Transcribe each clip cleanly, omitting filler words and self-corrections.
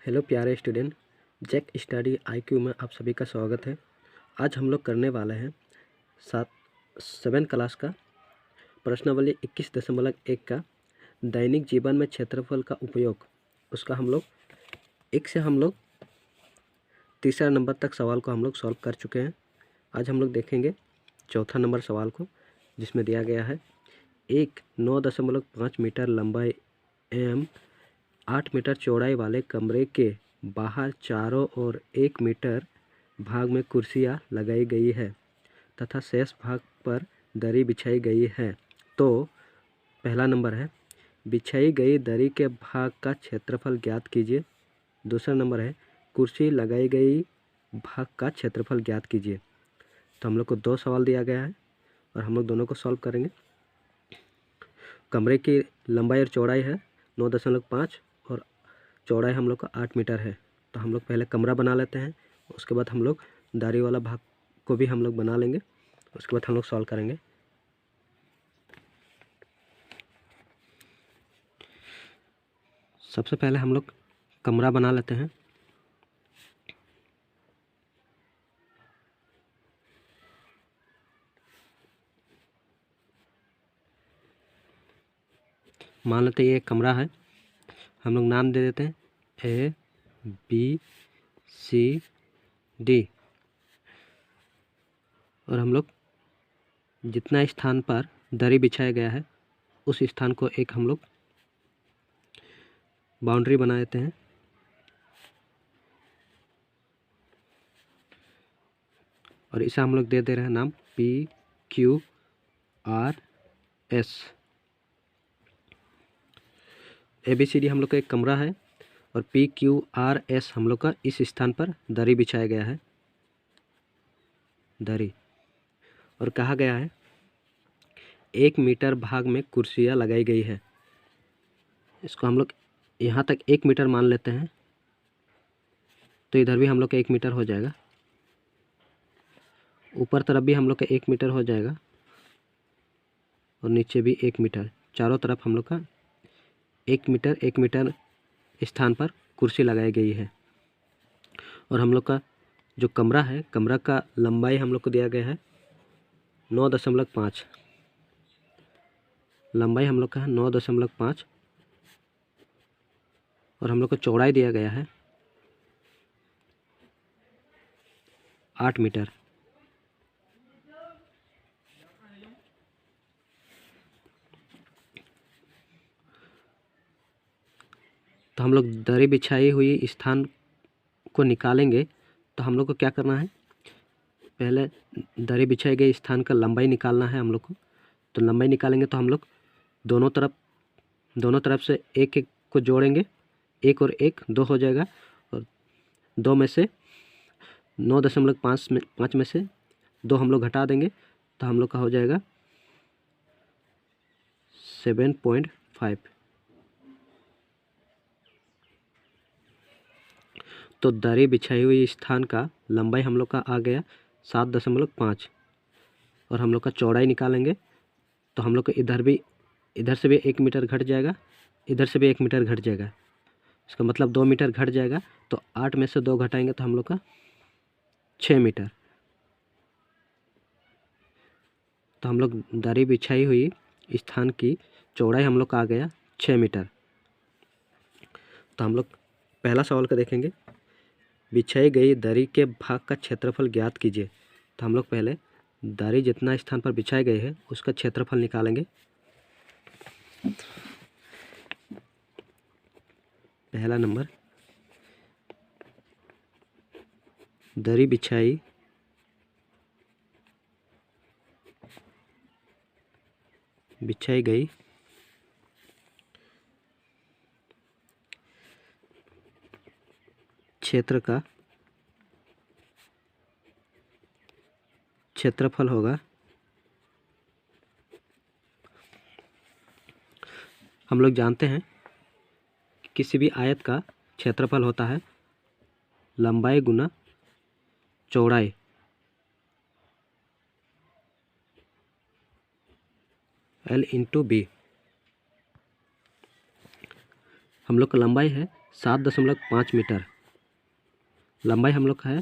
Hello प्यारे student, जेक study IQ में आप सभी का स्वागत है। आज हम लोग करने वाले हैं 7 क्लास का प्रश्नावली 21.1 का दैनिक जीवन में क्षेत्रफल का उपयोग। उसका हम लोग तीसरा नंबर तक सवाल को हम लोग सॉल्व कर चुके हैं। आज हम लोग देखेंगे चौथा नंबर सवाल को, जिसमें दिया गया है एक 9.5 मीटर लंबाई एवं 8 मीटर चौड़ाई वाले कमरे के बाहर चारों ओर 1 मीटर भाग में कुर्सियां लगाई गई है तथा शेष भाग पर दरी बिछाई गई है। तो पहला नंबर है, बिछाई गई दरी के भाग का क्षेत्रफल ज्ञात कीजिए। दूसरा नंबर है, कुर्सी लगाई गई भाग का क्षेत्रफल ज्ञात कीजिए। तो हम लोग को 2 सवाल दिया गया है और हम लोग दोनों को सॉल्व करेंगे। कमरे की लंबाई और चौड़ाई है 9.5 और चौड़ाई हम लोग का 8 मीटर है। तो हम लोग पहले कमरा बना लेते हैं, उसके बाद हम लोग दारी वाला भाग को भी हम लोग बना लेंगे, उसके बाद हम लोग सॉल्व करेंगे। सबसे पहले हम लोग कमरा बना लेते हैं। मान लेते हैं ये एक कमरा है। हम लोग नाम दे देते हैं ABCD और हम लोग जितना स्थान पर दरी बिछाया गया है उस स्थान को एक हम लोग बाउंड्री बना देते हैं। और इसे हम लोग दे दे रहे हैं नाम PQRS। ABCD हम लोग का एक कमरा है और PQRS हम लोग का इस स्थान पर दरी बिछाया गया है, दरी। और कहा गया है 1 मीटर भाग में कुर्सियाँ लगाई गई है। इसको हम लोग यहाँ तक 1 मीटर मान लेते हैं, तो इधर भी हम लोग का 1 मीटर हो जाएगा, ऊपर तरफ भी हम लोग का 1 मीटर हो जाएगा और नीचे भी 1 मीटर। चारों तरफ हम लोग का 1 मीटर स्थान पर कुर्सी लगाई गई है। और हम लोग का जो कमरा है, कमरा का लंबाई हम लोग को दिया गया है 9.5। लंबाई हम लोग का है 9.5 और हम लोग को चौड़ाई दिया गया है 8 मीटर। तो हम लोग दरी बिछाई हुई स्थान को निकालेंगे। तो हम लोग को क्या करना है, पहले दरी बिछाई गई स्थान का लंबाई निकालना है हम लोग को। तो लंबाई निकालेंगे तो हम लोग दोनों तरफ से एक एक को जोड़ेंगे, 1 और 1 2 हो जाएगा। और 2 में से 9.5 में से 2 हम लोग घटा देंगे तो हम लोग का हो जाएगा 7.5। तो दरी बिछाई हुई स्थान का लंबाई हम लोग का आ गया 7.5 और हम लोग का चौड़ाई निकालेंगे तो हम लोग को इधर से भी 1 मीटर घट जाएगा, इधर से भी 1 मीटर घट जाएगा। इसका मतलब 2 मीटर घट जाएगा। तो 8 में से 2 घटाएंगे तो हम लोग का 6 मीटर। तो हम लोग दरी बिछाई हुई स्थान की चौड़ाई हम लोग का आ गया 6 मीटर। तो हम लोग पहला सवाल को देखेंगे, बिछाई गई दरी के भाग का क्षेत्रफल ज्ञात कीजिए। तो हम लोग पहले दरी जितना स्थान पर बिछाई गई है उसका क्षेत्रफल निकालेंगे। पहला नंबर, दरी बिछाई गई क्षेत्र का क्षेत्रफल होगा, हम लोग जानते हैं कि किसी भी आयत का क्षेत्रफल होता है लंबाई गुना चौड़ाई। L × B। हम लोग का लंबाई है 7.5 मीटर। लंबाई हम लोग का है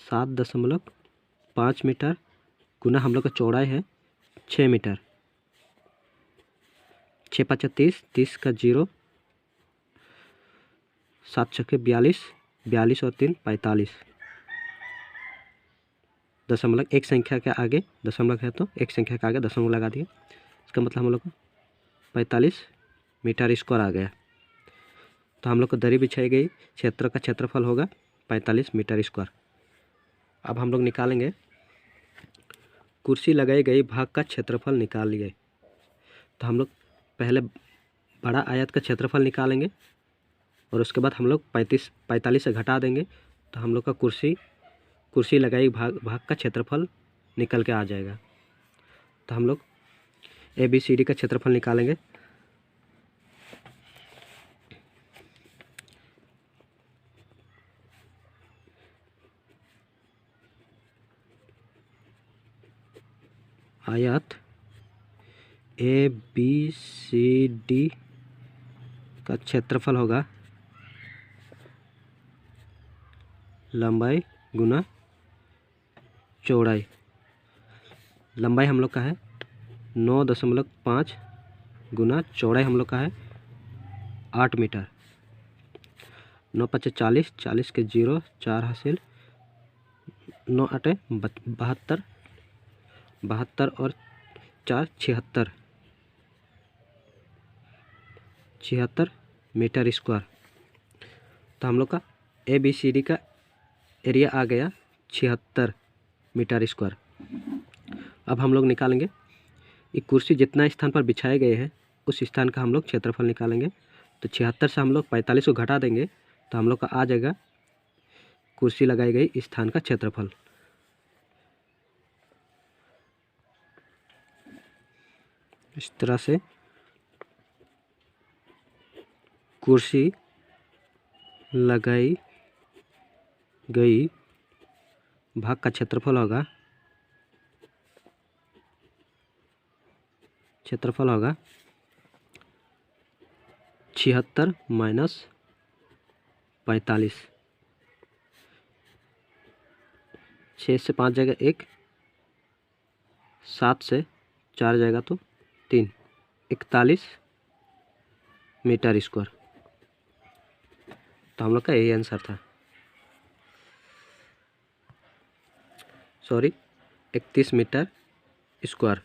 7.5 मीटर गुना हम लोग का चौड़ाई है 6 मीटर। 6 5 30, 30 का 0, 7 6 42, 42 और 3 45। दशमलव एक संख्या के आगे दशमलव है तो एक संख्या के आगे दशमलव लगा दिए। इसका मतलब हम लोग को 45 मीटर स्क्वायर आ गया। तो हम लोग को दरी बिछाई गई, क्षेत्र का क्षेत्रफल होगा 45 मीटर स्क्वायर। अब हम लोग निकालेंगे कुर्सी लगाई गई भाग का क्षेत्रफल निकाल लिए। तो हम लोग पहले बड़ा आयत का क्षेत्रफल निकालेंगे और उसके बाद हम लोग 45 से घटा देंगे तो हम लोग का कुर्सी लगाई भाग का क्षेत्रफल निकल के आ जाएगा। तो हम लोग ABCD का क्षेत्रफल निकालेंगे। आयत ABCD का क्षेत्रफल होगा लंबाई गुना चौड़ाई। लंबाई हम लोग का है 9.5 गुना चौड़ाई हम लोग का है 8 मीटर। 9 5 40, 40 के 0, 4 हासिल, 9 8 72, 72 और 4 76, 76 मीटर स्क्वायर। तो हम लोग का ABCD का एरिया आ गया 76 मीटर स्क्वायर। अब हम लोग निकालेंगे ये कुर्सी जितना स्थान पर बिछाए गए हैं उस स्थान का हम लोग क्षेत्रफल निकालेंगे। तो 76 से हम लोग 45 को घटा देंगे तो हम लोग का आ जाएगा कुर्सी लगाई गई स्थान का क्षेत्रफल। इस तरह से कुर्सी लगाई गई भाग का क्षेत्रफल होगा 76 माइनस 45। 6 से 5 जाएगा 1, 7 से 4 जाएगा तो 3, 41 मीटर स्क्वायर। तो हम लोग का यही आंसर था। Sorry, 31 metre square.